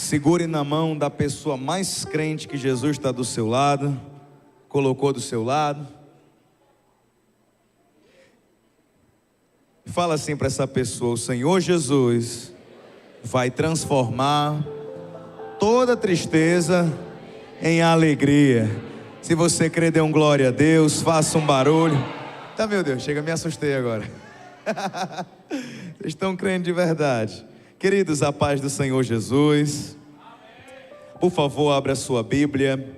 Segure na mão da pessoa mais crente que Jesus está do seu lado, colocou do seu lado. Fala assim para essa pessoa: o Senhor Jesus vai transformar toda tristeza em alegria. Se você crer, dê um glória a Deus, faça um barulho. Tá, meu Deus, chega, me assustei agora. Vocês estão crendo de verdade? Queridos, a paz do Senhor Jesus. Por favor, abra a sua Bíblia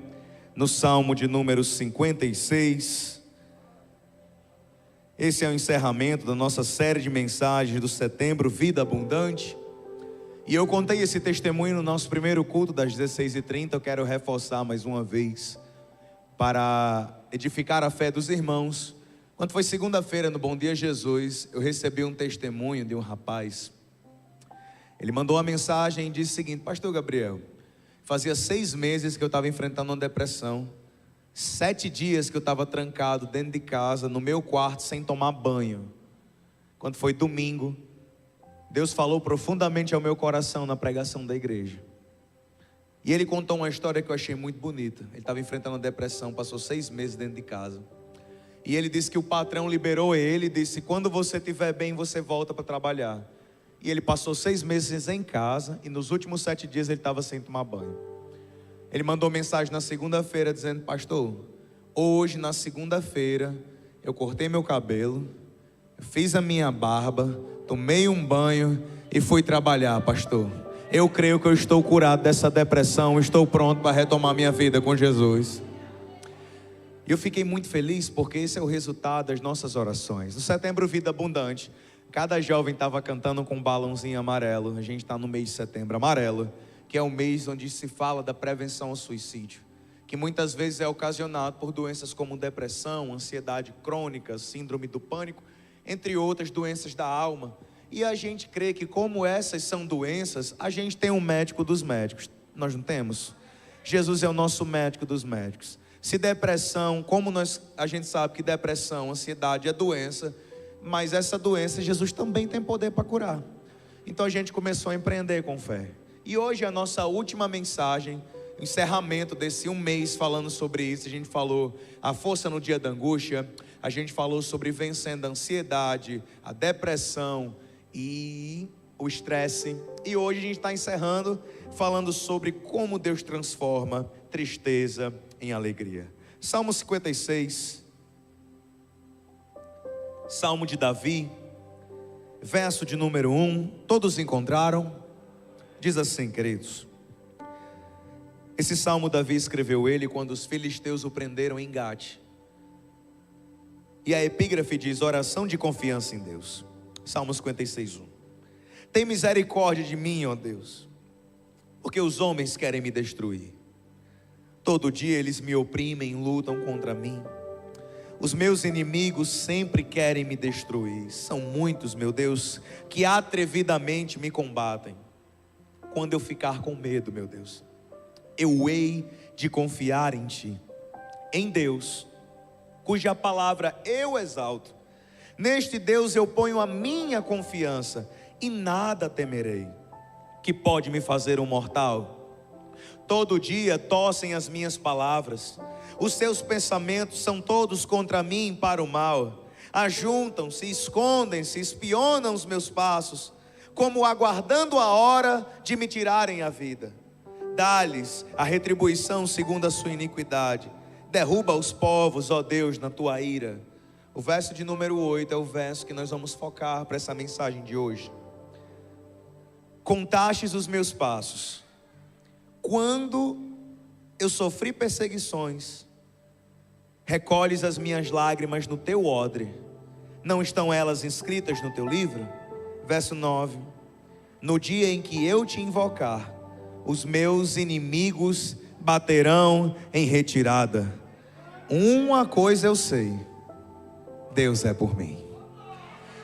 no Salmo de número 56. Esse é o encerramento da nossa série de mensagens do Setembro Vida Abundante. E eu contei esse testemunho no nosso primeiro culto das 16h30. Eu quero reforçar mais uma vez para edificar a fé dos irmãos. Quando foi segunda-feira no Bom Dia Jesus, eu recebi um testemunho de um rapaz. Ele mandou uma mensagem e disse o seguinte: Pastor Gabriel, fazia 6 meses que eu estava enfrentando uma depressão, 7 dias que eu estava trancado dentro de casa, no meu quarto, sem tomar banho. Quando foi domingo, Deus falou profundamente ao meu coração na pregação da igreja. E ele contou uma história que eu achei muito bonita. Ele estava enfrentando uma depressão, passou 6 meses dentro de casa. E ele disse que o patrão liberou ele e disse: quando você estiver bem, você volta para trabalhar. E ele passou 6 meses em casa, e nos últimos 7 dias ele estava sem tomar banho. Ele mandou mensagem na segunda-feira dizendo: pastor, hoje na segunda-feira eu cortei meu cabelo, fiz a minha barba, tomei um banho e fui trabalhar, pastor. Eu creio que eu estou curado dessa depressão, estou pronto para retomar minha vida com Jesus. E eu fiquei muito feliz porque esse é o resultado das nossas orações. No Setembro Vida Abundante, cada jovem estava cantando com um balãozinho amarelo. A gente está no mês de setembro amarelo, que é o mês onde se fala da prevenção ao suicídio, que muitas vezes é ocasionado por doenças como depressão, ansiedade crônica, síndrome do pânico, entre outras doenças da alma. E a gente crê que como essas são doenças, a gente tem um médico dos médicos. Nós não temos? Jesus é o nosso médico dos médicos. Se depressão, a gente sabe que depressão, ansiedade é doença, mas essa doença Jesus também tem poder para curar. Então a gente começou a empreender com fé. E hoje a nossa última mensagem, encerramento desse um mês falando sobre isso. A gente falou a força no dia da angústia, a gente falou sobre vencendo a ansiedade, a depressão e o estresse. E hoje a gente está encerrando falando sobre como Deus transforma tristeza em alegria. Salmo 56, Salmo de Davi, verso de número 1, todos encontraram? Diz assim, queridos: esse salmo Davi escreveu ele quando os filisteus o prenderam em Gate. E a epígrafe diz: oração de confiança em Deus. Salmo 56, 1. Tem misericórdia de mim, ó Deus, porque os homens querem me destruir. Todo dia eles me oprimem, lutam contra mim. Os meus inimigos sempre querem me destruir. São muitos, meu Deus, que atrevidamente me combatem. Quando eu ficar com medo, meu Deus, eu hei de confiar em Ti, em Deus, cuja palavra eu exalto. Neste Deus eu ponho a minha confiança, e nada temerei. Que pode me fazer um mortal? Todo dia tossem as minhas palavras. Os seus pensamentos são todos contra mim para o mal. Ajuntam-se, escondem-se, espionam os meus passos, como aguardando a hora de me tirarem a vida. Dá-lhes a retribuição segundo a sua iniquidade. Derruba os povos, ó Deus, na tua ira. O verso de número 8 é o verso que nós vamos focar para essa mensagem de hoje. Contastes os meus passos. Quando eu sofri perseguições, recolhes as minhas lágrimas no teu odre. Não estão elas inscritas no teu livro? Verso 9. No dia em que eu te invocar, os meus inimigos baterão em retirada. Uma coisa eu sei: Deus é por mim.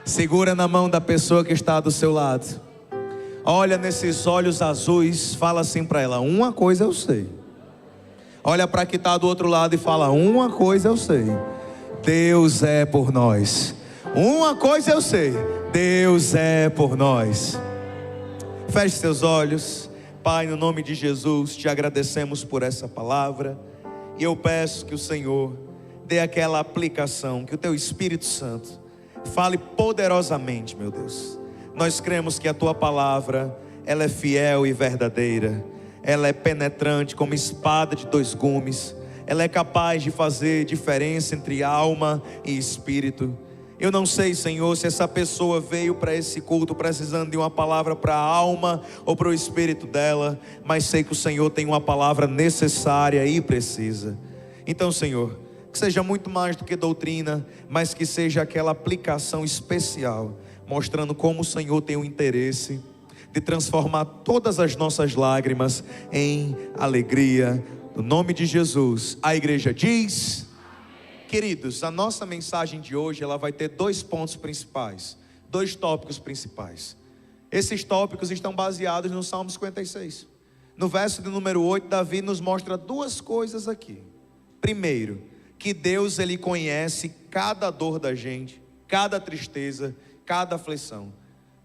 Segura na mão da pessoa que está do seu lado. Olha nesses olhos azuis, fala assim para ela: uma coisa eu sei. Olha para quem está do outro lado e fala: uma coisa eu sei: Deus é por nós. Uma coisa eu sei: Deus é por nós. Feche seus olhos. Pai, no nome de Jesus, te agradecemos por essa palavra. E eu peço que o Senhor dê aquela aplicação, que o Teu Espírito Santo fale poderosamente, meu Deus. Nós cremos que a Tua palavra, ela é fiel e verdadeira. Ela é penetrante como espada de dois gumes. Ela é capaz de fazer diferença entre alma e espírito. Eu não sei, Senhor, se essa pessoa veio para esse culto precisando de uma palavra para a alma ou para o espírito dela, mas sei que o Senhor tem uma palavra necessária e precisa. Então, Senhor, que seja muito mais do que doutrina, mas que seja aquela aplicação especial, mostrando como o Senhor tem o interesse de transformar todas as nossas lágrimas em alegria. No nome de Jesus, a igreja diz... Queridos, a nossa mensagem de hoje, ela vai ter dois pontos principais, dois tópicos principais. Esses tópicos estão baseados no Salmo 56. No verso de número 8, Davi nos mostra duas coisas aqui. Primeiro, que Deus, Ele conhece cada dor da gente, cada tristeza, cada aflição.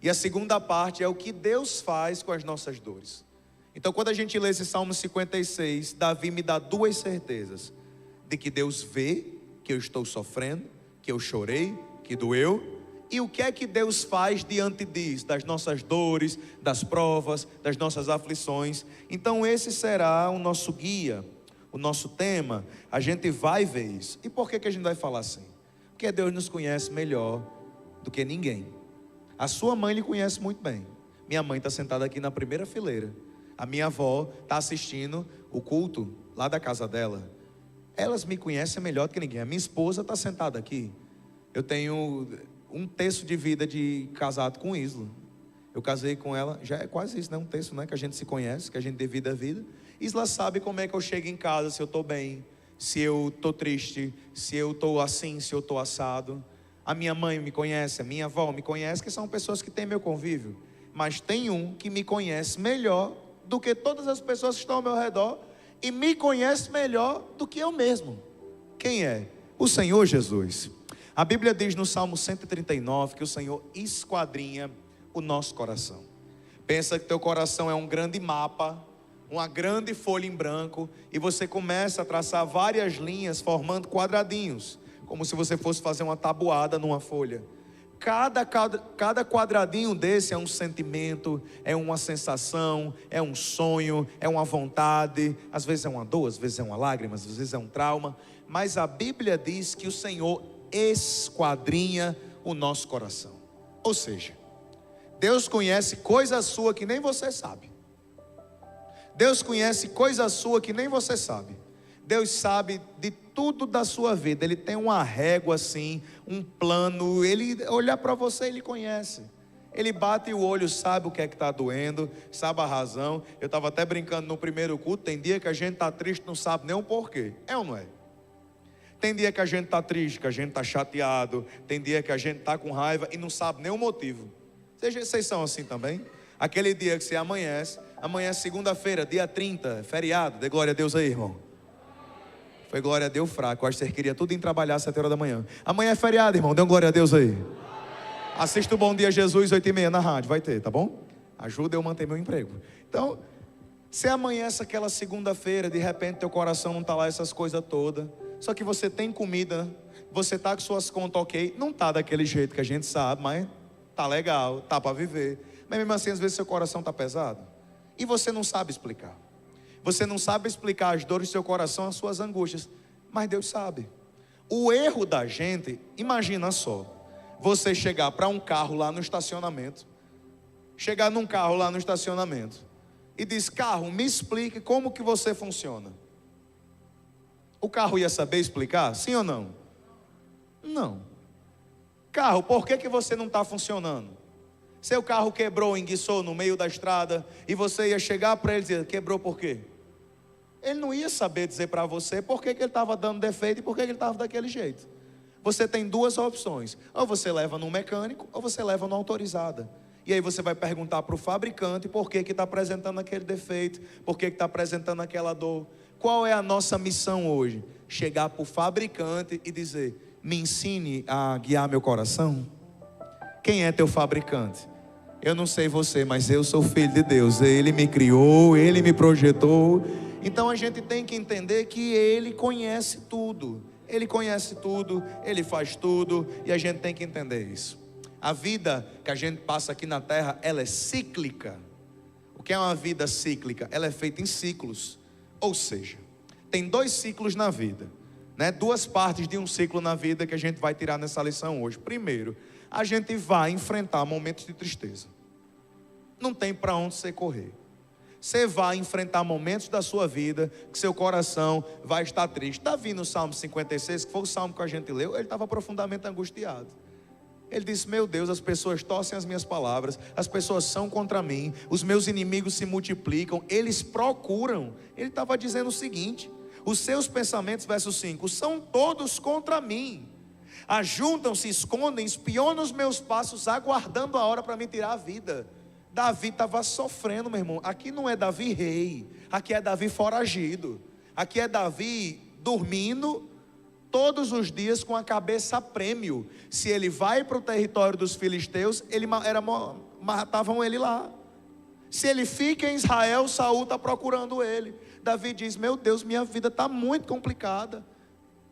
E a segunda parte é o que Deus faz com as nossas dores. Então, quando a gente lê esse Salmo 56, Davi me dá duas certezas: de que Deus vê que eu estou sofrendo, que eu chorei, que doeu, e o que é que Deus faz diante disso, das nossas dores, das provas, das nossas aflições. Então esse será o nosso guia, o nosso tema. A gente vai ver isso. E por que a gente vai falar assim? Porque Deus nos conhece melhor do que ninguém. A sua mãe lhe conhece muito bem. Minha mãe está sentada aqui na primeira fileira. A minha avó está assistindo o culto lá da casa dela. Elas me conhecem melhor do que ninguém. A minha esposa está sentada aqui. Eu tenho 1/3 de vida de casado com Isla. Eu casei com ela, já é quase isso, né? 1/3, né? Que a gente se conhece, que a gente divide a vida. Isla sabe como é que eu chego em casa, se eu estou bem, se eu estou triste, se eu estou assim, se eu estou assado. A minha mãe me conhece, a minha avó me conhece, que são pessoas que têm meu convívio. Mas tem um que me conhece melhor do que todas as pessoas que estão ao meu redor, e me conhece melhor do que eu mesmo. Quem é? O Senhor Jesus. A Bíblia diz no Salmo 139 que o Senhor esquadrinha o nosso coração. Pensa que teu coração é um grande mapa, uma grande folha em branco, e você começa a traçar várias linhas formando quadradinhos, como se você fosse fazer uma tabuada numa folha. Cada quadradinho desse é um sentimento, é uma sensação, é um sonho, é uma vontade. Às vezes é uma dor, às vezes é uma lágrima, às vezes é um trauma. Mas a Bíblia diz que o Senhor esquadrinha o nosso coração. Ou seja, Deus conhece coisa sua que nem você sabe. Deus conhece coisa sua que nem você sabe. Deus sabe de tudo da sua vida. Ele tem uma régua assim, um plano. Ele olha para você, Ele conhece. Ele bate o olho, sabe o que é que está doendo, sabe a razão. Eu estava até brincando no primeiro culto. Tem dia que a gente está triste, não sabe nem o porquê. É ou não é? Tem dia que a gente está triste, que a gente está chateado. Tem dia que a gente está com raiva e não sabe nem o motivo. Vocês são assim também? Aquele dia que você amanhece, amanhã é segunda-feira, dia 30, feriado. Dê glória a Deus aí, irmão. Foi glória a Deus fraco. Eu acho que você queria tudo em trabalhar às 7 horas da manhã. Amanhã é feriado, irmão. Dê um glória a Deus aí. Assista o Bom Dia Jesus 8h30 na rádio. Vai ter, tá bom? Ajuda eu a manter meu emprego. Então, se amanhece aquela segunda-feira, de repente teu coração não está lá essas coisas todas. Só que você tem comida, você está com suas contas ok. Não está daquele jeito que a gente sabe, mas tá legal, tá para viver. Mas mesmo assim, às vezes seu coração está pesado. E você não sabe explicar. Você não sabe explicar as dores do seu coração, as suas angústias, mas Deus sabe. O erro da gente, imagina só, você chegar para um carro lá no estacionamento, chegar num carro lá no estacionamento e diz: carro, me explique como que você funciona. O carro ia saber explicar? Sim ou não? Não. Carro, por que você não está funcionando? Seu carro quebrou, enguiçou no meio da estrada, e você ia chegar para ele e dizer: quebrou por quê? Ele não ia saber dizer para você por que ele estava dando defeito e por que ele estava daquele jeito. Você tem duas opções: ou você leva no mecânico, ou você leva no autorizada. E aí você vai perguntar para o fabricante por que está apresentando aquele defeito, por que está apresentando aquela dor. Qual é a nossa missão hoje? Chegar para o fabricante e dizer: me ensine a guiar meu coração. Quem é teu fabricante? Eu não sei você, mas eu sou filho de Deus. Ele me criou, Ele me projetou. Então a gente tem que entender que Ele conhece tudo. Ele conhece tudo, Ele faz tudo, e a gente tem que entender isso. A vida que a gente passa aqui na terra, ela é cíclica. O que é uma vida cíclica? Ela é feita em ciclos. Ou seja, tem 2 ciclos na vida, né? 2 partes de um ciclo na vida que a gente vai tirar nessa lição hoje. Primeiro, a gente vai enfrentar momentos de tristeza. Não tem para onde você correr. Você vai enfrentar momentos da sua vida que seu coração vai estar triste. Davi no Salmo 56, que foi o salmo que a gente leu, ele estava profundamente angustiado. Ele disse: meu Deus, as pessoas torcem as minhas palavras, as pessoas são contra mim, os meus inimigos se multiplicam, eles procuram. Ele estava dizendo o seguinte: os seus pensamentos, verso 5, são todos contra mim. Ajuntam-se, escondem, espionam os meus passos, aguardando a hora para me tirar a vida. Davi estava sofrendo, meu irmão. Aqui não é Davi rei, aqui é Davi foragido. Aqui é Davi dormindo todos os dias com a cabeça a prêmio. Se ele vai para o território dos filisteus, matavam ele lá. Se ele fica em Israel, Saul está procurando ele. Davi diz: meu Deus, minha vida está muito complicada.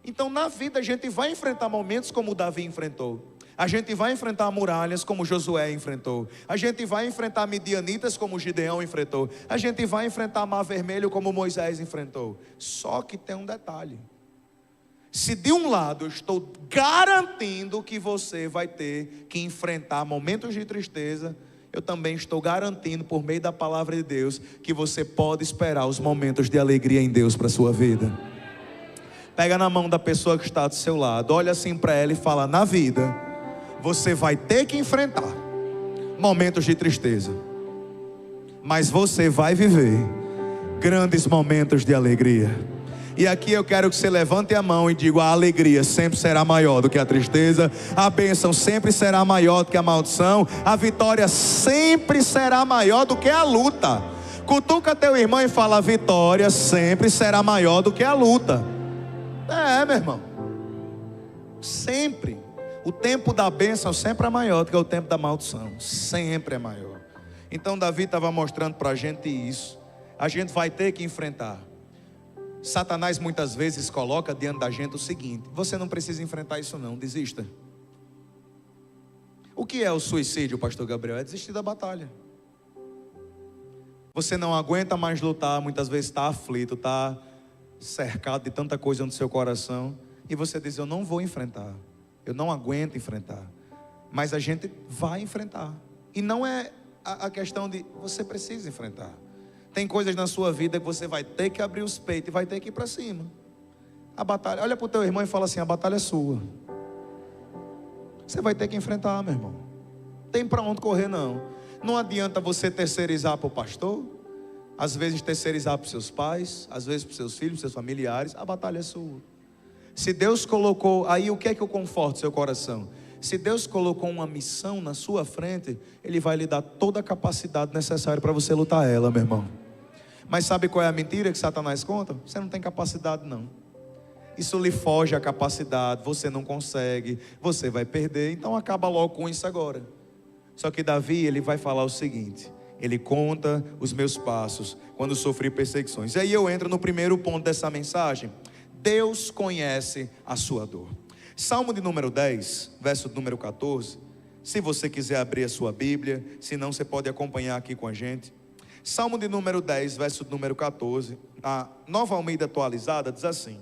Então na vida a gente vai enfrentar momentos como Davi enfrentou. A gente vai enfrentar muralhas como Josué enfrentou. A gente vai enfrentar midianitas como Gideão enfrentou. A gente vai enfrentar mar vermelho como Moisés enfrentou. Só que tem um detalhe: se de um lado eu estou garantindo que você vai ter que enfrentar momentos de tristeza, eu também estou garantindo, por meio da palavra de Deus, que você pode esperar os momentos de alegria em Deus para a sua vida. Pega na mão da pessoa que está do seu lado, olha assim para ela e fala: na vida você vai ter que enfrentar momentos de tristeza, mas você vai viver grandes momentos de alegria. E aqui eu quero que você levante a mão e diga: a alegria sempre será maior do que a tristeza, a bênção sempre será maior do que a maldição, a vitória sempre será maior do que a luta. Cutuca teu irmão e fala: a vitória sempre será maior do que a luta. Meu irmão, sempre. O tempo da bênção sempre é maior do que o tempo da maldição. Sempre é maior. Então Davi estava mostrando para a gente isso. A gente vai ter que enfrentar. Satanás muitas vezes coloca diante da gente o seguinte: você não precisa enfrentar isso não, desista. O que é o suicídio, pastor Gabriel? É desistir da batalha. Você não aguenta mais lutar, muitas vezes está aflito, está cercado de tanta coisa no seu coração, e você diz: eu não vou enfrentar, eu não aguento enfrentar. Mas a gente vai enfrentar. E não é a questão de você precisa enfrentar. Tem coisas na sua vida que você vai ter que abrir os peitos e vai ter que ir para cima. A batalha, olha para o teu irmão e fala assim: a batalha é sua. Você vai ter que enfrentar, meu irmão. Tem para onde correr não. Não adianta você terceirizar para o pastor, às vezes terceirizar para os seus pais, às vezes para os seus filhos, para os seus familiares. A batalha é sua. Se Deus colocou, aí o que é que eu conforto seu coração? Se Deus colocou uma missão na sua frente, Ele vai lhe dar toda a capacidade necessária para você lutar ela, meu irmão. Mas sabe qual é a mentira que Satanás conta? Você não tem capacidade não. Isso lhe foge a capacidade, você não consegue, você vai perder, então acaba logo com isso agora. Só que Davi, ele vai falar o seguinte: ele conta os meus passos quando sofri perseguições. E aí eu entro no primeiro ponto dessa mensagem: Deus conhece a sua dor. Salmo de número 10, verso número 14. Se você quiser abrir a sua Bíblia, se não, você pode acompanhar aqui com a gente. Salmo de número 10, verso número 14. A Nova Almeida atualizada diz assim: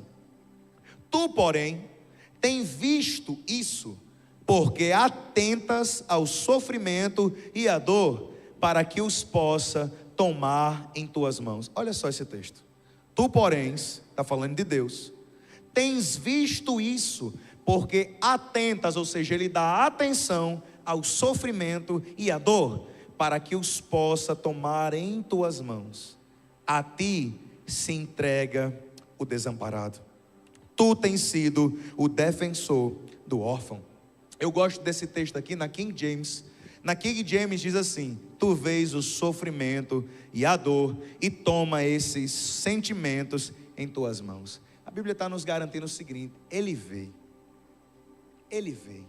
tu, porém, tem visto isso, porque atentas ao sofrimento e à dor, para que os possa tomar em tuas mãos. Olha só esse texto. Tu, porém, está falando de Deus, tens visto isso, porque atentas, ou seja, Ele dá atenção ao sofrimento e à dor, para que os possa tomar em tuas mãos. A ti se entrega o desamparado. Tu tens sido o defensor do órfão. Eu gosto desse texto aqui na King James. Na King James diz assim: tu vês o sofrimento e a dor e toma esses sentimentos em tuas mãos. A Bíblia está nos garantindo o seguinte: Ele vê. Ele vê.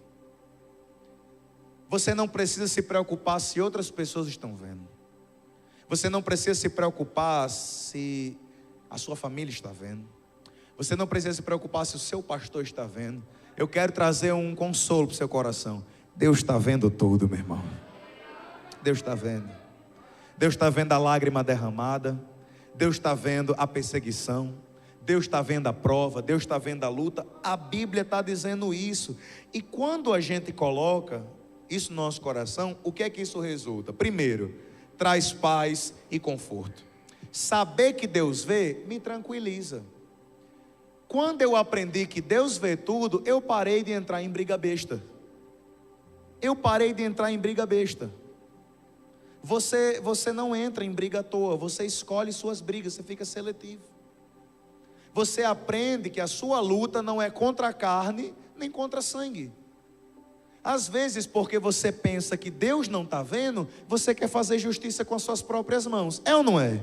Você não precisa se preocupar se outras pessoas estão vendo. Você não precisa se preocupar se a sua família está vendo. Você não precisa se preocupar se o seu pastor está vendo. Eu quero trazer um consolo para o seu coração. Deus está vendo tudo, meu irmão. Deus está vendo. Deus está vendo a lágrima derramada. Deus está vendo a perseguição. Deus está vendo a prova. Deus está vendo a luta. A Bíblia está dizendo isso. E quando a gente coloca isso no nosso coração, o que é que isso resulta? Primeiro, traz paz e conforto. Saber que Deus vê me tranquiliza. Quando eu aprendi que Deus vê tudo, eu parei de entrar em briga besta. Eu parei de entrar em briga besta. Você não entra em briga à toa, você escolhe suas brigas, você fica seletivo. Você aprende que a sua luta não é contra a carne, nem contra sangue. Às vezes, porque você pensa que Deus não está vendo, você quer fazer justiça com as suas próprias mãos. É ou não é?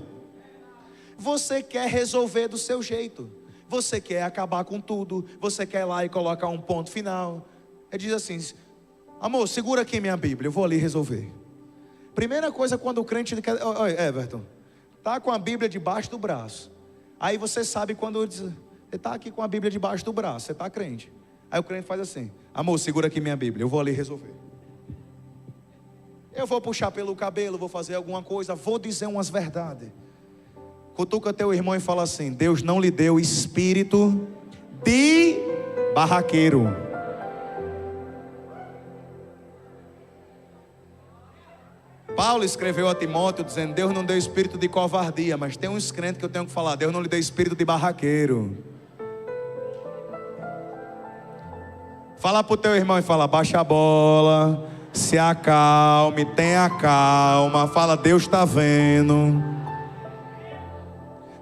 Você quer resolver do seu jeito. Você quer acabar com tudo. Você quer ir lá e colocar um ponto final. Ele diz assim: amor, segura aqui minha Bíblia, eu vou ali resolver. Primeira coisa, quando o crente quer... Oi, Everton, tá com a Bíblia debaixo do braço. Aí você sabe quando diz, você está aqui com a Bíblia debaixo do braço, você está crente. Aí o crente faz assim: amor, segura aqui minha Bíblia, eu vou ali resolver. Eu vou puxar pelo cabelo, vou fazer alguma coisa, vou dizer umas verdades. Cutuca teu irmão e fala assim: Deus não lhe deu espírito de barraqueiro. Paulo escreveu a Timóteo dizendo: Deus não deu espírito de covardia. Mas tem uns crentes que eu tenho que falar: Deus não lhe deu espírito de barraqueiro. Fala para o teu irmão e fala: baixa a bola, se acalme, tenha calma. Fala: Deus está vendo.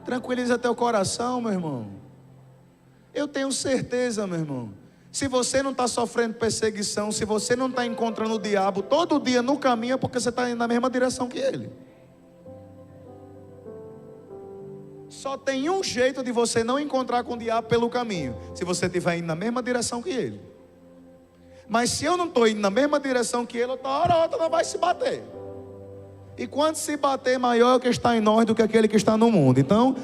Tranquiliza teu coração, meu irmão. Eu tenho certeza, meu irmão, se você não está sofrendo perseguição, se você não está encontrando o diabo todo dia no caminho, é porque você está indo na mesma direção que ele. Só tem um jeito de você não encontrar com o diabo pelo caminho: se você estiver indo na mesma direção que ele. Mas se eu não estou indo na mesma direção que ele, outra hora ou outra não vai se bater. E quando se bater, maior é o que está em nós do que aquele que está no mundo. Então,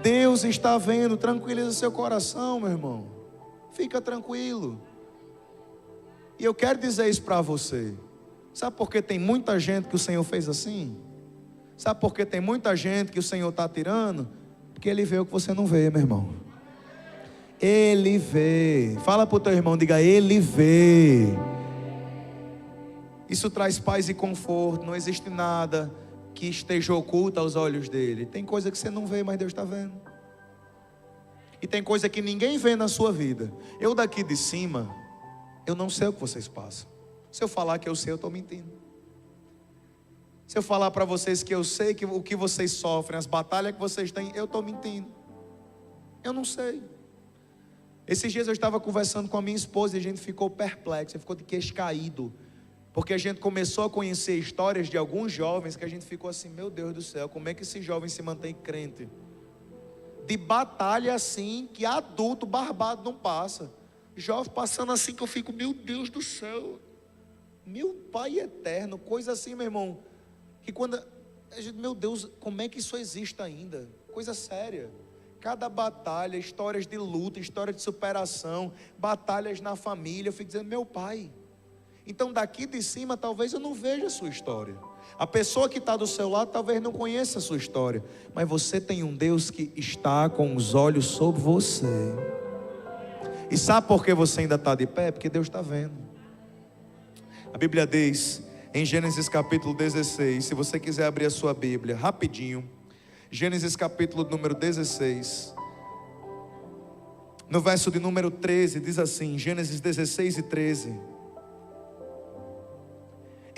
Deus está vendo. Tranquiliza seu coração, meu irmão. Fica tranquilo. E eu quero dizer isso para você. Sabe por que tem muita gente que o Senhor fez assim? Sabe por que tem muita gente que o Senhor está tirando? Porque Ele vê o que você não vê, meu irmão. Ele vê. Fala para o teu irmão, diga: Ele vê. Isso traz paz e conforto. Não existe nada que esteja oculto aos olhos dele. Tem coisa que você não vê, mas Deus está vendo. E tem coisa que ninguém vê na sua vida. Eu daqui de cima, eu não sei o que vocês passam. Se eu falar que eu sei, eu estou mentindo. Se eu falar para vocês que eu sei o que vocês sofrem, as batalhas que vocês têm, eu estou mentindo. Eu não sei. Esses dias eu estava conversando com a minha esposa e a gente ficou perplexo, ficou de queixo caído. Porque a gente começou a conhecer histórias de alguns jovens que a gente ficou assim: meu Deus do céu, como é que esse jovem se mantém crente? De batalha assim, que adulto barbado não passa. Jovem passando assim que eu fico: meu Deus do céu, meu Pai eterno, coisa assim, meu irmão, que quando a gente, meu Deus, como é que isso existe ainda? Coisa séria. Cada batalha, histórias de luta, histórias de superação, batalhas na família. Eu fico dizendo: meu Pai. Então daqui de cima talvez eu não veja a sua história. A pessoa que está do seu lado talvez não conheça a sua história. Mas você tem um Deus que está com os olhos sobre você. E sabe por que você ainda está de pé? Porque Deus está vendo. A Bíblia diz em Gênesis capítulo 16. Se você quiser abrir a sua Bíblia rapidinho. Gênesis capítulo número 16. No verso de número 13 diz assim. Gênesis 16 e 13.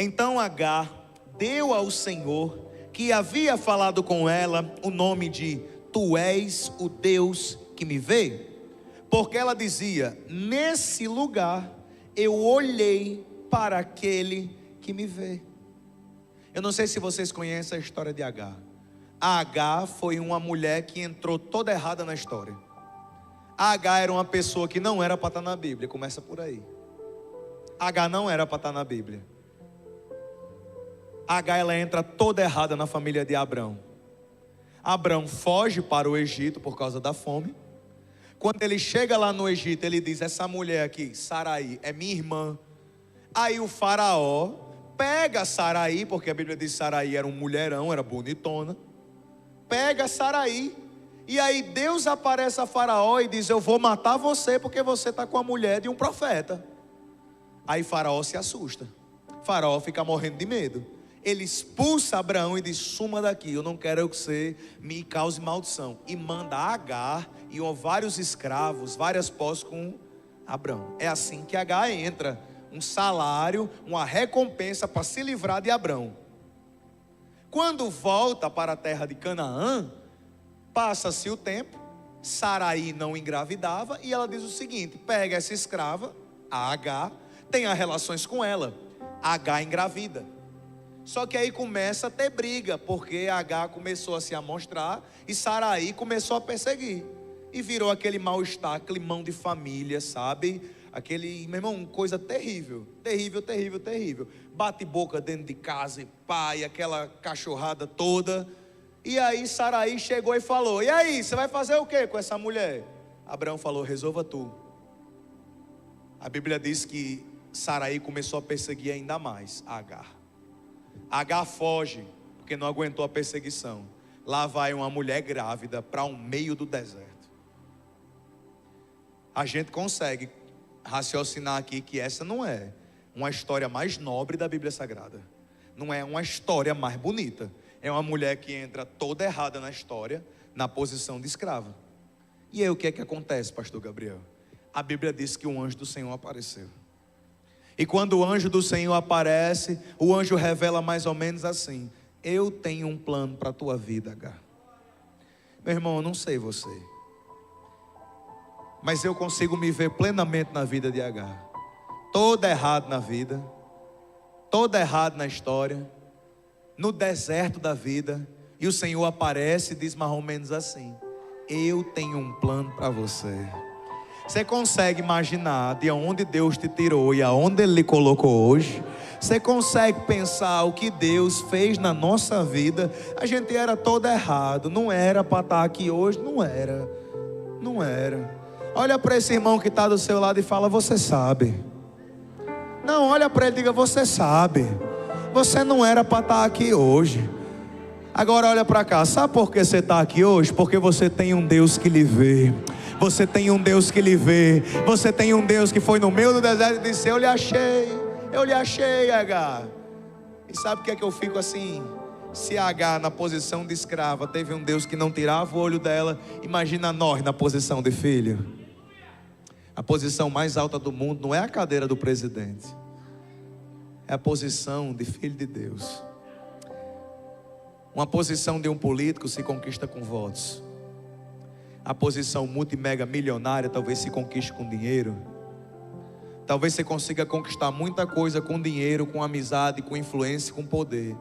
Então Agar deu ao Senhor, que havia falado com ela, o nome de: Tu és o Deus que me vê. Porque ela dizia: nesse lugar eu olhei para aquele que me vê. Eu não sei se vocês conhecem a história de Agar. A Agar foi uma mulher que entrou toda errada na história. A Agar era uma pessoa que não era para estar na Bíblia. Começa por aí. Agar não era para estar na Bíblia. Agar, ela entra toda errada na família de Abrão. Abrão foge para o Egito por causa da fome. Quando ele chega lá no Egito, ele diz: essa mulher aqui, Sarai, é minha irmã. Aí o faraó pega Sarai, porque a Bíblia diz que Sarai era um mulherão, era bonitona. Pega Sarai. E aí Deus aparece a faraó e diz: eu vou matar você porque você está com a mulher de um profeta. Aí faraó se assusta. Faraó fica morrendo de medo. Ele expulsa Abraão e diz: suma daqui, eu não quero que você me cause maldição. E manda Agar e vários escravos, várias posses com Abraão. É assim que Agar entra, um salário, uma recompensa para se livrar de Abraão. Quando volta para a terra de Canaã, passa-se o tempo, Sarai não engravidava, e ela diz o seguinte: pega essa escrava, a Agar, tenha relações com ela. Agar engravida. Só que aí começa a ter briga, porque Agar começou a se amostrar e Sarai começou a perseguir. E virou aquele mal-estar, climão de família, sabe? Aquele, meu irmão, coisa terrível. Terrível, terrível, terrível. Bate boca dentro de casa, e pai, aquela cachorrada toda. E aí Sarai chegou e falou: e aí, você vai fazer o que com essa mulher? Abraão falou: resolva tu. A Bíblia diz que Sarai começou a perseguir ainda mais Agar. Agar foge, porque não aguentou a perseguição. Lá vai uma mulher grávida para um meio do deserto. A gente consegue raciocinar aqui que essa não é uma história mais nobre da Bíblia Sagrada. Não é uma história mais bonita. É uma mulher que entra toda errada na história, na posição de escrava. E aí o que é que acontece, pastor Gabriel? A Bíblia diz que um anjo do Senhor apareceu. E quando o anjo do Senhor aparece, o anjo revela mais ou menos assim: eu tenho um plano para a tua vida, Agar. Meu irmão, eu não sei você, mas eu consigo me ver plenamente na vida de Agar. Todo errado na vida, todo errado na história, no deserto da vida. E o Senhor aparece e diz mais ou menos assim: eu tenho um plano para você. Você consegue imaginar de onde Deus te tirou e aonde Ele lhe colocou hoje? Você consegue pensar o que Deus fez na nossa vida? A gente era todo errado, não era para estar aqui hoje, não era. Olha para esse irmão que está do seu lado e fala: você sabe. Não, olha para ele e diga: você sabe. Você não era para estar aqui hoje. Agora olha para cá, sabe por que você está aqui hoje? Porque você tem um Deus que lhe vê. Você tem um Deus que lhe vê. Você tem um Deus que foi no meio do deserto e disse: eu lhe achei, Agar. E sabe o que é que eu fico assim? Se Agar na posição de escrava teve um Deus que não tirava o olho dela, imagina nós na posição de filho. A posição mais alta do mundo não é a cadeira do presidente, é a posição de filho de Deus. Uma posição de um político se conquista com votos. A posição multimega milionária talvez se conquiste com dinheiro. Talvez você consiga conquistar muita coisa com dinheiro, com amizade, com influência, com poder.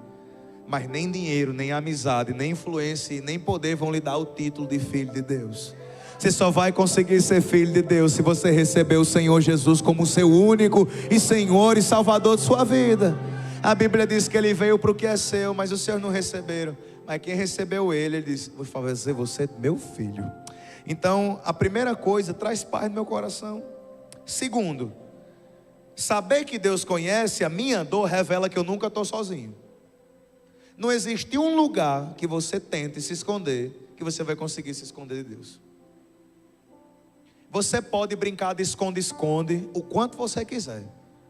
Mas nem dinheiro, nem amizade, nem influência, nem poder vão lhe dar o título de filho de Deus. Você só vai conseguir ser filho de Deus se você receber o Senhor Jesus como seu único e Senhor e Salvador de sua vida. A Bíblia diz que Ele veio para o que é seu, mas os seus não receberam. Mas quem recebeu Ele disse: vou fazer você meu filho. Então, a primeira coisa, traz paz no meu coração. Segundo, saber que Deus conhece a minha dor revela que eu nunca estou sozinho. Não existe um lugar que você tente se esconder que você vai conseguir se esconder de Deus. Você pode brincar de esconde-esconde o quanto você quiser,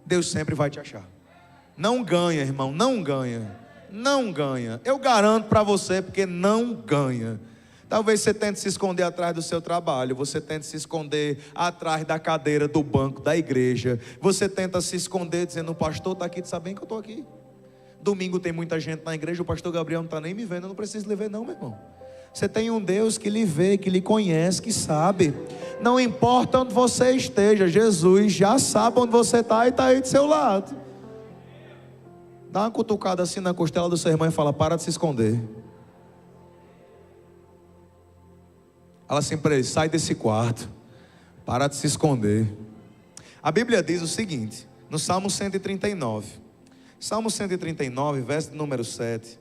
Deus sempre vai te achar. Não ganha, irmão, não ganha. Não ganha. Eu garanto para você, porque não ganha. Talvez você tente se esconder atrás do seu trabalho. Você tente se esconder atrás da cadeira do banco da igreja. Você tenta se esconder dizendo: o pastor está aqui, sabe bem que eu estou aqui. Domingo tem muita gente na igreja, o pastor Gabriel não está nem me vendo. Eu não preciso lhe ver não, meu irmão. Você tem um Deus que lhe vê, que lhe conhece, que sabe. Não importa onde você esteja, Jesus já sabe onde você está e está aí do seu lado. Dá uma cutucada assim na costela do seu irmão e fala: para de se esconder. Fala assim para ele: sai desse quarto, para de se esconder. A Bíblia diz o seguinte, no Salmo 139: Salmo 139, verso número 7.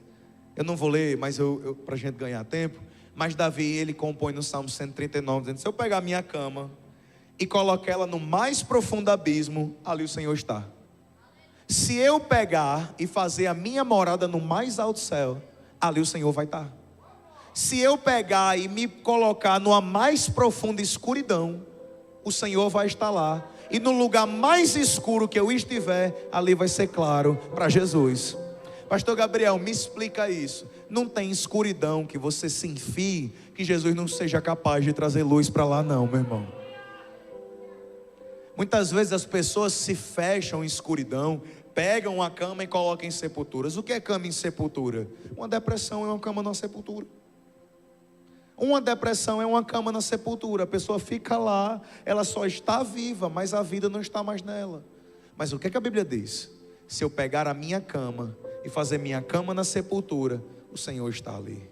Eu não vou ler, mas para a gente ganhar tempo. Mas Davi, ele compõe no Salmo 139, dizendo: se eu pegar a minha cama e colocar ela no mais profundo abismo, ali o Senhor está. Se eu pegar e fazer a minha morada no mais alto céu, ali o Senhor vai estar. Se eu pegar e me colocar numa mais profunda escuridão, o Senhor vai estar lá. E no lugar mais escuro que eu estiver, ali vai ser claro para Jesus. Pastor Gabriel, me explica isso. Não tem escuridão que você se enfie, que Jesus não seja capaz de trazer luz para lá não, meu irmão. Muitas vezes as pessoas se fecham em escuridão, pegam a cama e colocam em sepulturas. O que é cama em sepultura? Uma depressão é uma cama na sepultura. Uma depressão é uma cama na sepultura. A pessoa fica lá, ela só está viva, mas a vida não está mais nela. Mas o que é que a Bíblia diz? Se eu pegar a minha cama e fazer minha cama na sepultura, o Senhor está ali.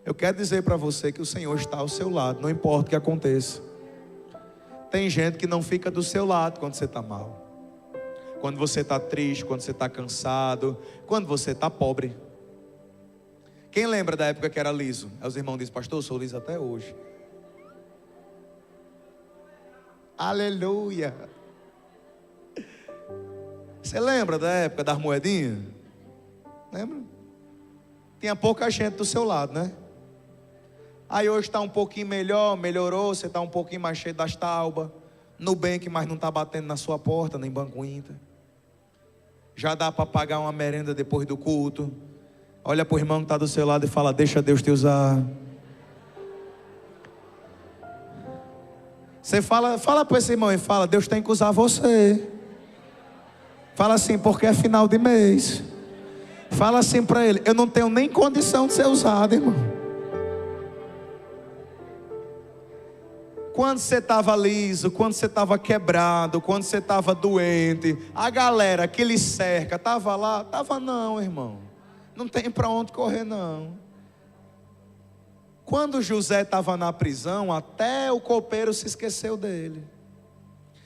Eu quero dizer para você que o Senhor está ao seu lado, não importa o que aconteça. Tem gente que não fica do seu lado quando você está mal, quando você está triste, quando você está cansado, quando você está pobre. Quem lembra da época que era liso? Aí os irmãos dizem: pastor, eu sou liso até hoje. Aleluia. Você lembra da época das moedinhas? Lembra? Tinha pouca gente do seu lado, né? Aí hoje está um pouquinho melhor, melhorou, você está um pouquinho mais cheio das taubas. Nubank, mas não está batendo na sua porta, nem Banco Inter. Já dá para pagar uma merenda depois do culto. Olha para o irmão que está do seu lado e fala: deixa Deus te usar. Você fala para esse irmão e fala: Deus tem que usar você. Fala assim, porque é final de mês. Fala assim para ele: eu não tenho nem condição de ser usado, irmão. Quando você estava liso, quando você estava quebrado, quando você estava doente, a galera que lhe cerca estava lá? Estava não, irmão. Não tem para onde correr não. Quando José estava na prisão, até o copeiro se esqueceu dele.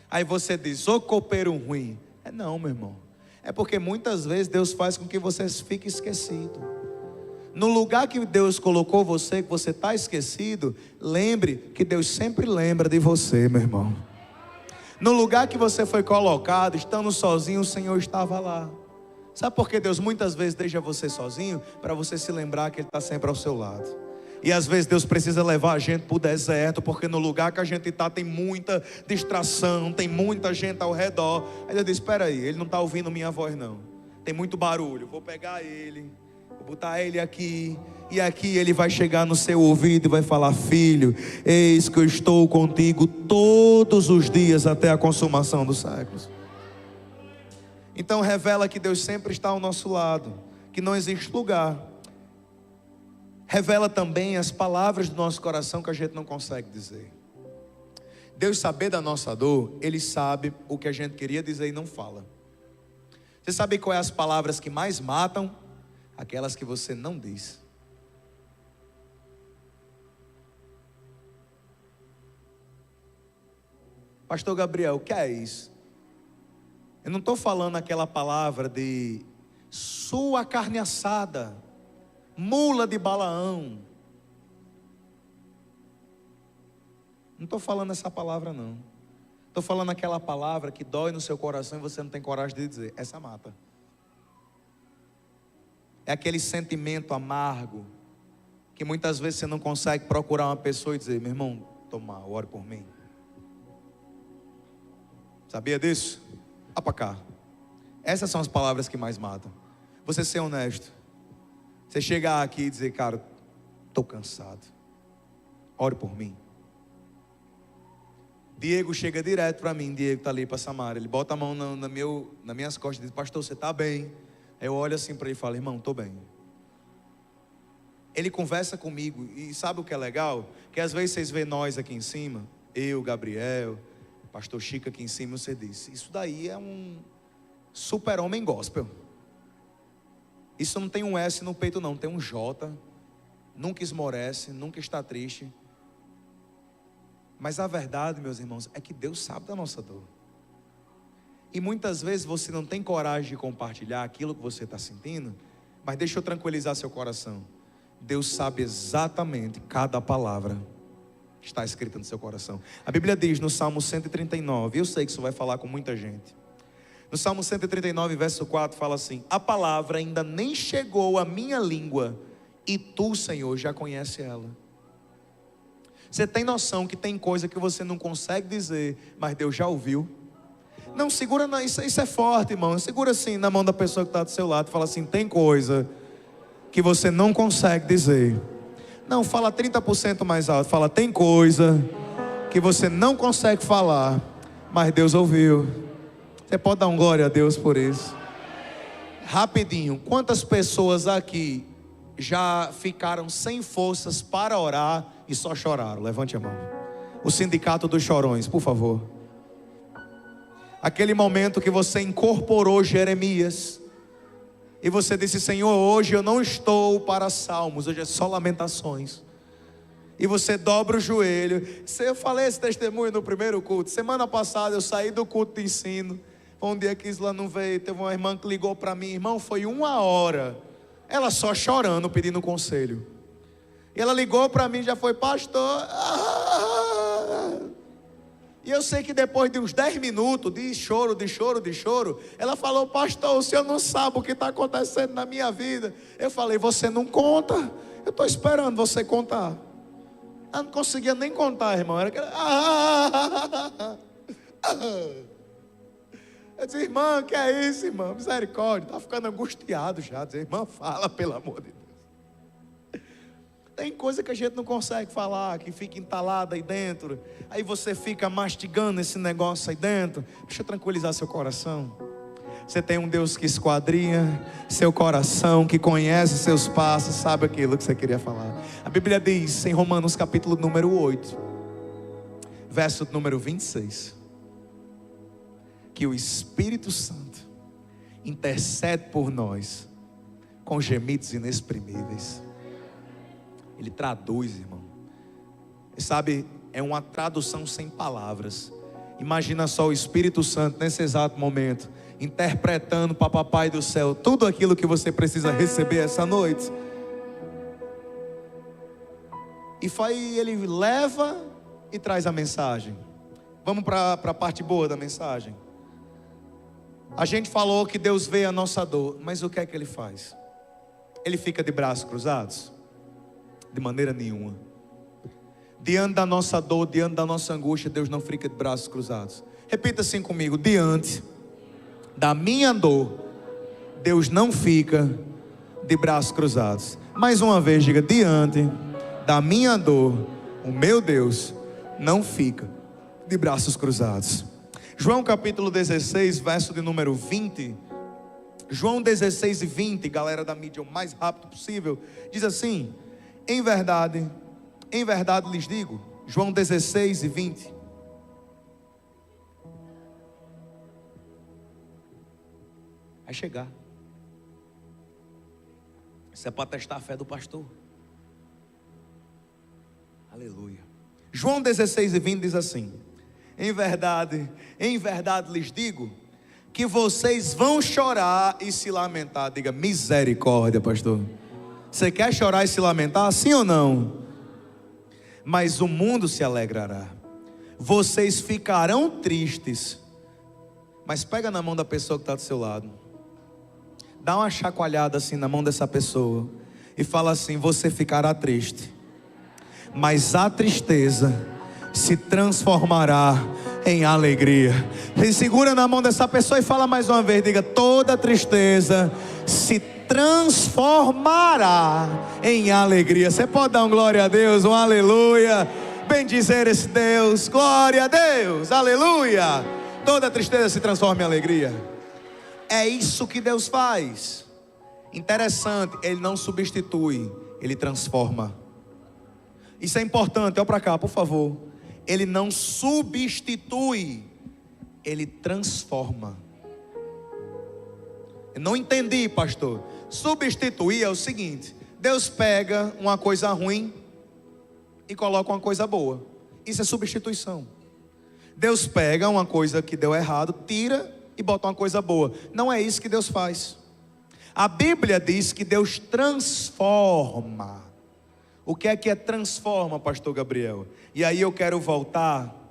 Aí você diz: ô copeiro ruim. Não, meu irmão. É porque muitas vezes Deus faz com que você fique esquecido. No lugar que Deus colocou você, que você está esquecido, lembre que Deus sempre lembra de você, meu irmão. No lugar que você foi colocado, estando sozinho, o Senhor estava lá. Sabe por que Deus muitas vezes deixa você sozinho? Para você se lembrar que Ele está sempre ao seu lado. E às vezes Deus precisa levar a gente para o deserto, porque no lugar que a gente está tem muita distração, tem muita gente ao redor. Aí Deus diz: espera aí, Ele não está ouvindo minha voz não. Tem muito barulho, vou pegar Ele, vou botar Ele aqui. E aqui Ele vai chegar no seu ouvido e vai falar: filho, eis que eu estou contigo todos os dias até a consumação dos séculos. Então revela que Deus sempre está ao nosso lado, que não existe lugar. Revela também as palavras do nosso coração que a gente não consegue dizer. Deus saber da nossa dor, Ele sabe o que a gente queria dizer e não fala. Você sabe qual é as palavras que mais matam? Aquelas que você não diz. Pastor Gabriel, o que é isso? Eu não estou falando aquela palavra de sua carne assada, mula de Balaão. Não estou falando essa palavra não. Estou falando aquela palavra que dói no seu coração e você não tem coragem de dizer. Essa mata. É aquele sentimento amargo que muitas vezes você não consegue procurar uma pessoa e dizer: meu irmão, estou mal, ore por mim. Sabia disso? Vá para cá. Essas são as palavras que mais matam. Você ser honesto. Você chegar aqui e dizer: cara, estou cansado, ore por mim. Diego chega direto para mim. Diego está ali para Samara. Ele bota a mão nas minhas costas e diz: pastor, você está bem? Aí eu olho assim para ele e falo: irmão, estou bem. Ele conversa comigo. E sabe o que é legal? Que às vezes vocês veem nós aqui em cima, eu, Gabriel, pastor Chico aqui em cima, você diz: isso daí é um super-homem gospel. Isso não tem um S no peito não, tem um J. Nunca esmorece, nunca está triste. Mas a verdade, meus irmãos, é que Deus sabe da nossa dor. E muitas vezes você não tem coragem de compartilhar aquilo que você está sentindo. Mas deixa eu tranquilizar seu coração. Deus sabe exatamente cada palavra que está escrita no seu coração. A Bíblia diz no Salmo 139, eu sei que isso vai falar com muita gente. No Salmo 139, verso 4, fala assim: a palavra ainda nem chegou à minha língua, e tu, Senhor, já conhece ela. Você tem noção que tem coisa que você não consegue dizer, mas Deus já ouviu? Não, segura não, isso é forte, irmão. Segura assim na mão da pessoa que está do seu lado. Fala assim: tem coisa que você não consegue dizer. Não, fala 30% mais alto. Fala: tem coisa que você não consegue falar, mas Deus ouviu. Você pode dar um glória a Deus por isso? Rapidinho, quantas pessoas aqui já ficaram sem forças para orar e só choraram? Levante a mão. O sindicato dos chorões, por favor. Aquele momento que você incorporou Jeremias e você disse: Senhor, hoje eu não estou para salmos, hoje é só lamentações. E você dobra o joelho. Eu falei esse testemunho no primeiro culto. Semana passada eu saí do culto de ensino. Foi um dia que Isla não veio. Teve uma irmã que ligou para mim. Irmão, foi 1 hora. Ela só chorando, pedindo conselho. E ela ligou para mim, já foi: pastor. E eu sei que depois de uns 10 minutos de choro, ela falou: pastor, o senhor não sabe o que está acontecendo na minha vida. Eu falei: você não conta? Eu estou esperando você contar. Ela não conseguia nem contar, irmão. Era aquela... Eu disse: irmã, que é isso, irmã? Misericórdia, está ficando angustiado já. Eu disse: irmã, fala, pelo amor de Deus. Tem coisa que a gente não consegue falar, que fica entalada aí dentro. Aí você fica mastigando esse negócio aí dentro. Deixa eu tranquilizar seu coração. Você tem um Deus que esquadrinha seu coração, que conhece seus passos, sabe aquilo que você queria falar. A Bíblia diz em Romanos capítulo número 8, verso número 26, que o Espírito Santo intercede por nós com gemidos inexprimíveis. Ele traduz, irmão. Sabe, é uma tradução sem palavras. Imagina só o Espírito Santo nesse exato momento interpretando para Papai do céu tudo aquilo que você precisa receber essa noite. E ele leva e traz a mensagem. Vamos para a parte boa da mensagem. A gente falou que Deus vê a nossa dor, mas o que é que Ele faz? Ele fica de braços cruzados? De maneira nenhuma. Diante da nossa dor, diante da nossa angústia, Deus não fica de braços cruzados. Repita assim comigo: diante da minha dor, Deus não fica de braços cruzados. Mais uma vez, diga: diante da minha dor, o meu Deus não fica de braços cruzados. João capítulo 16, verso de número 20. João 16 e 20, galera da mídia, o mais rápido possível. Diz assim: em verdade lhes digo. João 16 e 20. Vai chegar. Isso é para testar a fé do pastor. Aleluia. João 16 e 20 diz assim: em verdade lhes digo, que vocês vão chorar e se lamentar. Diga: misericórdia, pastor. Você quer chorar e se lamentar? Sim ou não? Mas o mundo se alegrará. Vocês ficarão tristes. Mas pega na mão da pessoa que está do seu lado. Dá uma chacoalhada assim na mão dessa pessoa. E fala assim: você ficará triste, mas a tristeza se transformará em alegria. Se segura na mão dessa pessoa e fala mais uma vez. Diga: toda tristeza se transformará em alegria. Você pode dar um glória a Deus, um aleluia, bendizer esse Deus, glória a Deus, aleluia. Toda tristeza se transforma em alegria. É isso que Deus faz. Interessante, Ele não substitui, Ele transforma. Isso é importante, olha para cá, por favor. Ele não substitui, Ele transforma. Eu não entendi, pastor. Substituir é o seguinte: Deus pega uma coisa ruim e coloca uma coisa boa. Isso é substituição. Deus pega uma coisa que deu errado, tira e bota uma coisa boa. Não é isso que Deus faz. A Bíblia diz que Deus transforma. O que é transforma, pastor Gabriel? E aí eu quero voltar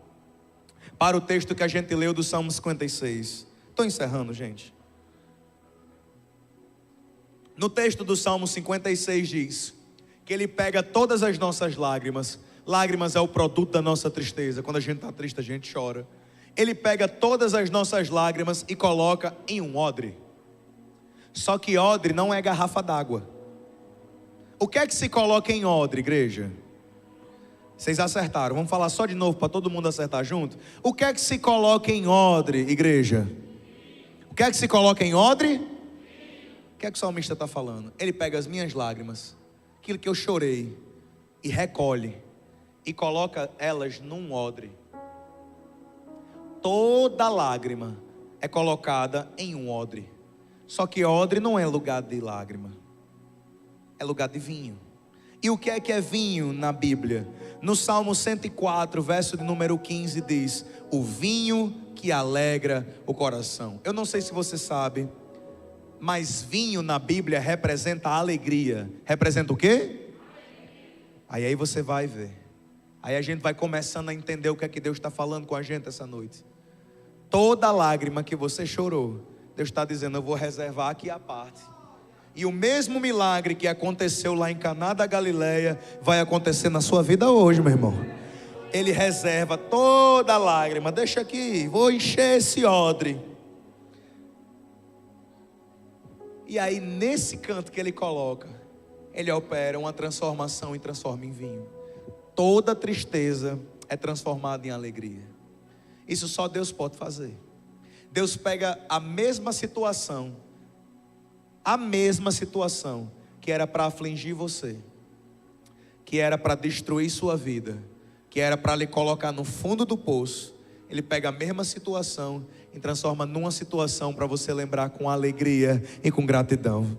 para o texto que a gente leu do Salmo 56. Estou encerrando, gente. No texto do Salmo 56 diz que Ele pega todas as nossas lágrimas. Lágrimas é o produto da nossa tristeza. Quando a gente está triste, a gente chora. Ele pega todas as nossas lágrimas e coloca em um odre. Só que odre não é garrafa d'água. O que é que se coloca em odre, igreja? Vocês acertaram. Vamos falar só de novo para todo mundo acertar junto. O que é que se coloca em odre, igreja? O que é que se coloca em odre? O que é que o salmista está falando? Ele pega as minhas lágrimas, aquilo que eu chorei, e recolhe, e coloca elas num odre. Toda lágrima é colocada em um odre. Só que odre não é lugar de lágrima, é lugar de vinho. E o que é vinho na Bíblia? No Salmo 104, verso de número 15 diz: o vinho que alegra o coração. Eu não sei se você sabe, mas vinho na Bíblia representa a alegria. Representa o quê? Aí você vai ver. Aí a gente vai começando a entender o que é que Deus está falando com a gente essa noite. Toda lágrima que você chorou, Deus está dizendo: eu vou reservar aqui a parte. E o mesmo milagre que aconteceu lá em Caná da Galileia vai acontecer na sua vida hoje, meu irmão. Ele reserva toda lágrima. Deixa aqui, vou encher esse odre. E aí nesse canto que ele coloca, ele opera uma transformação e transforma em vinho. Toda tristeza é transformada em alegria. Isso só Deus pode fazer. Deus pega a mesma situação que era para afligir você, que era para destruir sua vida, que era para lhe colocar no fundo do poço. Ele pega a mesma situação e transforma numa situação para você lembrar com alegria e com gratidão.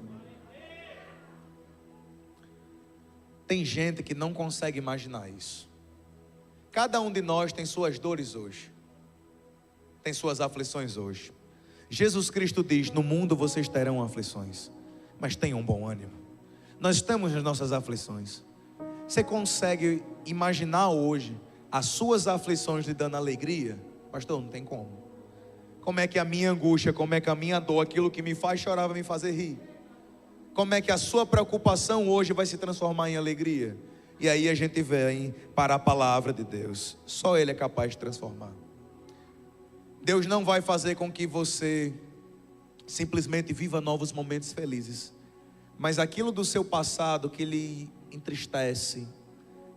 Tem gente que não consegue imaginar isso. Cada um de nós tem suas dores hoje, tem suas aflições hoje. Jesus Cristo diz: no mundo vocês terão aflições, mas tenham bom ânimo. Nós estamos nas nossas aflições. Você consegue imaginar hoje as suas aflições lhe dando alegria? Pastor, não tem como. Como é que a minha angústia, como é que a minha dor, aquilo que me faz chorar vai me fazer rir? Como é que a sua preocupação hoje vai se transformar em alegria? E aí a gente vem para a palavra de Deus. Só Ele é capaz de transformar. Deus não vai fazer com que você simplesmente viva novos momentos felizes, mas aquilo do seu passado que lhe entristece,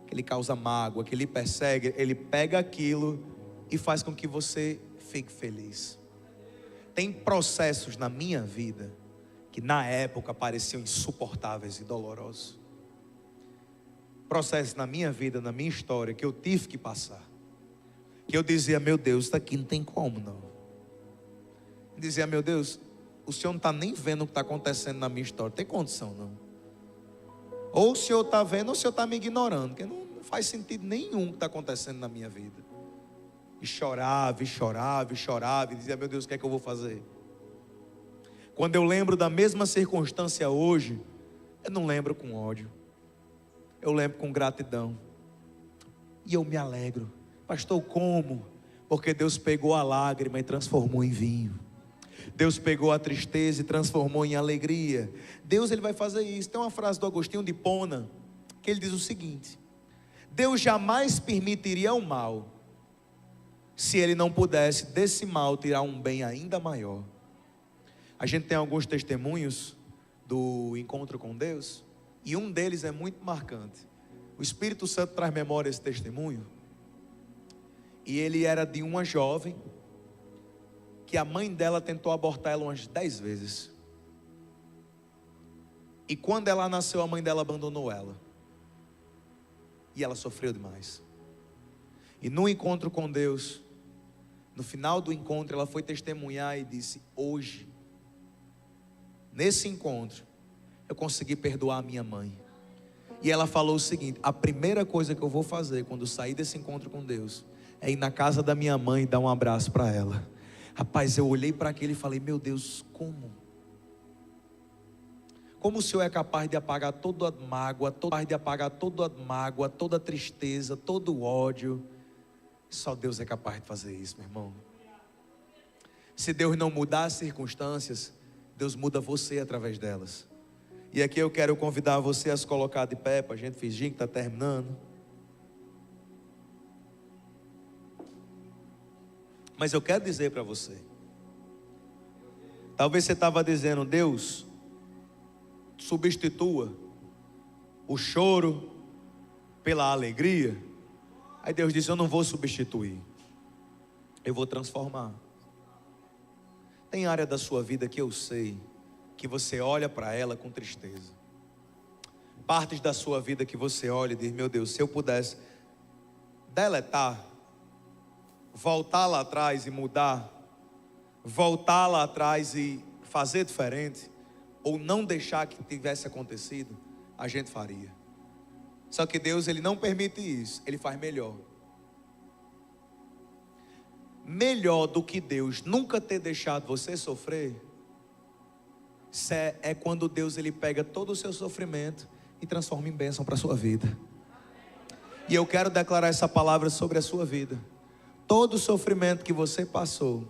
que lhe causa mágoa, que lhe persegue, Ele pega aquilo e faz com que você fique feliz. Tem processos na minha vida que na época pareciam insuportáveis e dolorosos. Processos na minha vida, na minha história, que eu tive que passar, que eu dizia: meu Deus, isso aqui não tem como não. Eu dizia: meu Deus, o Senhor não está nem vendo o que está acontecendo na minha história, não tem condição não. Ou o Senhor está vendo, ou o Senhor está me ignorando, porque não faz sentido nenhum o que está acontecendo na minha vida. E chorava, e chorava, e chorava, e dizia: meu Deus, o que é que eu vou fazer? Quando eu lembro da mesma circunstância hoje, eu não lembro com ódio, eu lembro com gratidão, e eu me alegro. Pastor, como? Porque Deus pegou a lágrima e transformou em vinho. Deus pegou a tristeza e transformou em alegria. Deus, Ele vai fazer isso. Tem uma frase do Agostinho de Hipona, que ele diz o seguinte: Deus jamais permitiria o mal, se Ele não pudesse desse mal tirar um bem ainda maior. A gente tem alguns testemunhos do encontro com Deus, e um deles é muito marcante. O Espírito Santo traz memória esse testemunho. E ele era de uma jovem que a mãe dela tentou abortar ela umas 10 vezes. E quando ela nasceu, a mãe dela abandonou ela. E ela sofreu demais. E no encontro com Deus, no final do encontro, ela foi testemunhar e disse: hoje, nesse encontro, eu consegui perdoar a minha mãe. E ela falou o seguinte: a primeira coisa que eu vou fazer quando sair desse encontro com Deus é ir na casa da minha mãe e dar um abraço para ela. Rapaz, eu olhei para aquele e falei: meu Deus, como? Como o Senhor é capaz de apagar toda a mágoa, toda a tristeza, todo o ódio? Só Deus é capaz de fazer isso, meu irmão. Se Deus não mudar as circunstâncias, Deus muda você através delas. E aqui eu quero convidar você a se colocar de pé, para a gente fingir que está terminando. Mas eu quero dizer para você, talvez você estava dizendo: Deus, substitua o choro pela alegria. Aí Deus disse: eu não vou substituir, eu vou transformar. Tem área da sua vida que eu sei que você olha para ela com tristeza. Partes da sua vida que você olha e diz: meu Deus, se eu pudesse deletar, voltar lá atrás e mudar, voltar lá atrás e fazer diferente, ou não deixar que tivesse acontecido, a gente faria. Só que Deus, Ele não permite isso, Ele faz melhor. Melhor do que Deus nunca ter deixado você sofrer, é quando Deus, Ele pega todo o seu sofrimento e transforma em bênção para a sua vida. E eu quero declarar essa palavra sobre a sua vida. Todo o sofrimento que você passou,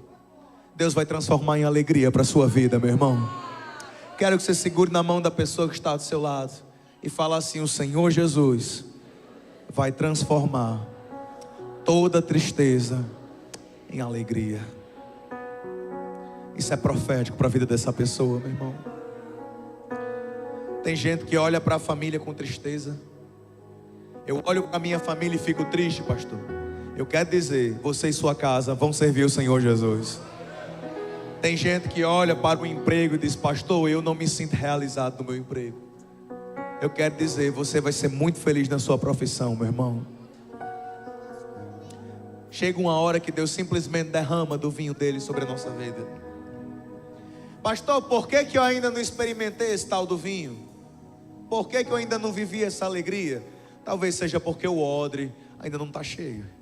Deus vai transformar em alegria para a sua vida, meu irmão. Quero que você segure na mão da pessoa que está do seu lado e fale assim: o Senhor Jesus vai transformar toda tristeza em alegria. Isso é profético para a vida dessa pessoa, meu irmão. Tem gente que olha para a família com tristeza. Eu olho para a minha família e fico triste, pastor. Eu quero dizer, você e sua casa vão servir o Senhor Jesus. Tem gente que olha para o emprego e diz: pastor, eu não me sinto realizado no meu emprego. Eu quero dizer, você vai ser muito feliz na sua profissão, meu irmão. Chega uma hora que Deus simplesmente derrama do vinho dele sobre a nossa vida. Pastor, por que eu ainda não experimentei esse tal do vinho? Por que eu ainda não vivi essa alegria? Talvez seja porque o odre ainda não está cheio.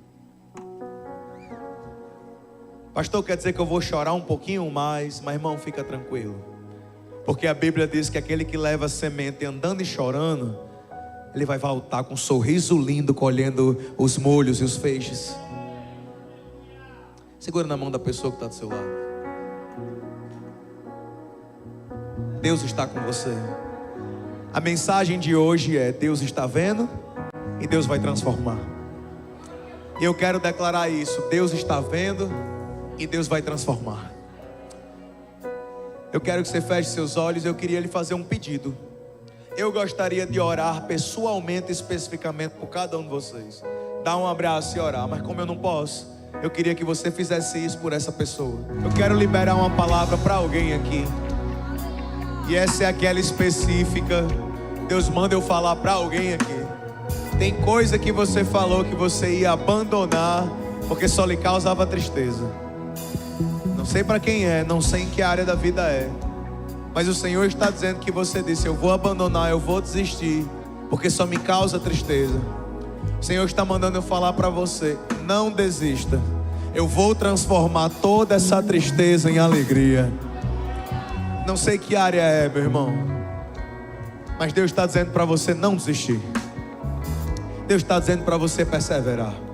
Pastor, quer dizer que eu vou chorar um pouquinho mais? Mas irmão, fica tranquilo, porque a Bíblia diz que aquele que leva a semente andando e chorando, ele vai voltar com um sorriso lindo, colhendo os molhos e os feixes. Segura na mão da pessoa que está do seu lado. Deus está com você. A mensagem de hoje é: Deus está vendo e Deus vai transformar. E eu quero declarar isso: Deus está vendo e Deus vai transformar. Eu quero que você feche seus olhos. Eu queria lhe fazer um pedido. Eu gostaria de orar pessoalmente, especificamente por cada um de vocês. Dar um abraço e orar, mas como eu não posso, eu queria que você fizesse isso por essa pessoa. Eu quero liberar uma palavra para alguém aqui, e essa é aquela específica. Deus manda eu falar para alguém aqui. Tem coisa que você falou que você ia abandonar porque só lhe causava tristeza. Não sei para quem é, não sei em que área da vida é, mas o Senhor está dizendo que você disse: eu vou abandonar, eu vou desistir, porque só me causa tristeza. O Senhor está mandando eu falar para você: não desista. Eu vou transformar toda essa tristeza em alegria. Não sei que área é, meu irmão, mas Deus está dizendo para você não desistir. Deus está dizendo para você perseverar.